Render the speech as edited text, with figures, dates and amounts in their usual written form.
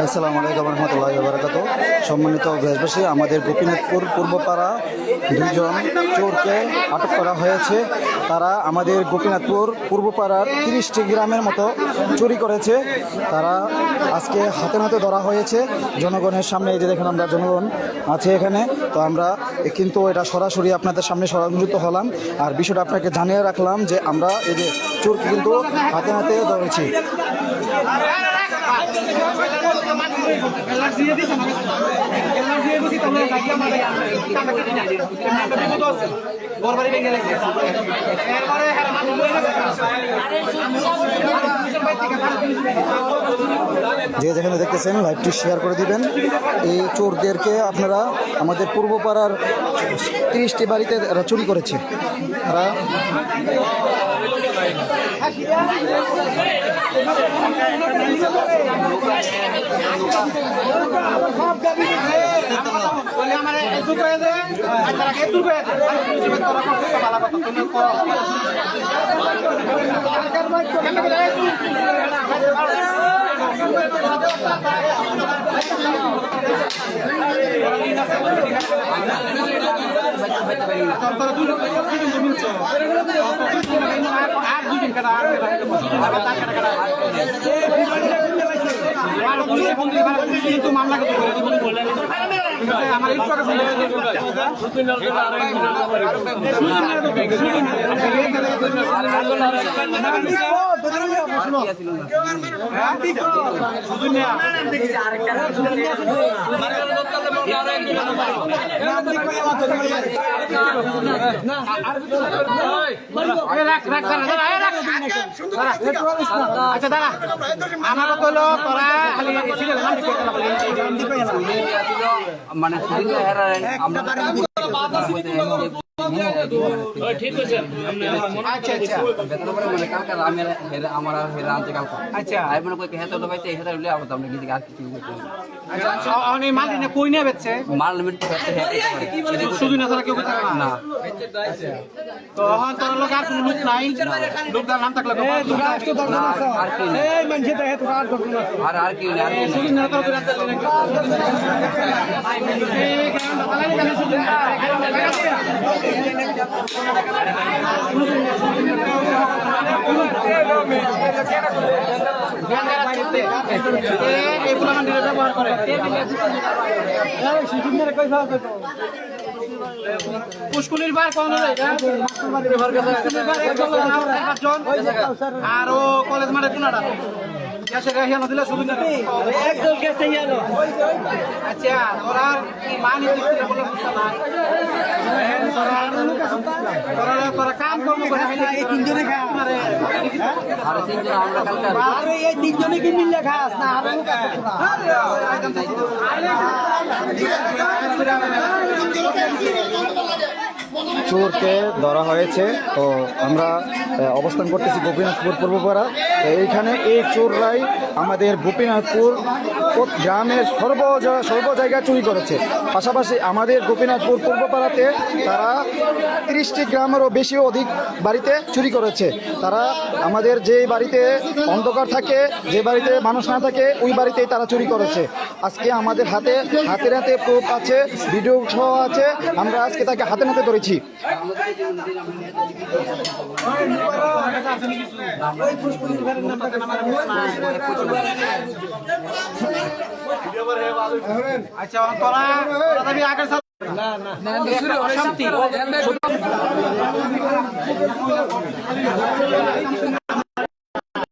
আসসালামু আলাইকুম রহমতুল্লাহি ওয়া বারাকাতুহু। সম্মানিত দেশবাসী, আমাদের গোপীনাথপুর পূর্বপাড়া দুইজন চোরকে আটক করা হয়েছে। তারা আমাদের গোপীনাথপুর পূর্বপাড়ার 30টি গ্রামের মতো চুরি করেছে। তারা আজকে হাতে নাতে ধরা হয়েছে জনগণের সামনে। এই যে দেখেন, আমরা জনগণ আছে এখানে, তো আমরা কিন্তু এটা সরাসরি আপনাদের সামনে সংযুক্ত হলাম। আর বিষয়টা আপনাকে জানিয়ে রাখলাম যে আমরা এই যে চোরকে কিন্তু হাতে নাতে ধরেছি। যে যেখানে দেখতেছেন লাইভটি শেয়ার করে দিবেন। এই চোরদেরকে আপনারা আমাদের পূর্বপাড়ার 30টি বাড়িতে এরা চুরি করেছে। তারা মামলা আচ্ছা দাঁড়া, আমার কইল তোরা খালি মানে পুষ্কুলির বার আর ও কলেজ মাঠে কোনাটা আচ্ছা তোরা মানি তোরা কাম কর্ম করে তিনজনে তিনজনে কি মিললে খাস না চোরকে ধরা হয়েছে। তো আমরা অবস্থান করতেছি গোপীনাথপুর পূর্বপাড়া। এইখানে এই চোররাই আমাদের গোপীনাথপুর গ্রামের সর্ব জায়গায় চুরি করেছে। পাশাপাশি আমাদের গোপীনাথপুর পূর্বপাড়াতে তারা 30টি গ্রামেরও বেশি অধিক বাড়িতে চুরি করেছে। তারা আমাদের যে বাড়িতে অন্ধকার থাকে, যে বাড়িতে মানুষ না থাকে, ওই বাড়িতেই তারা চুরি করেছে। আজকে আমাদের হাতে হাতে প্রুফ আছে, ভিডিও সহ আছে। আমরা আজকে তাকে হাতে নাতে ধরেছি। আচ্ছা তোরা আগের না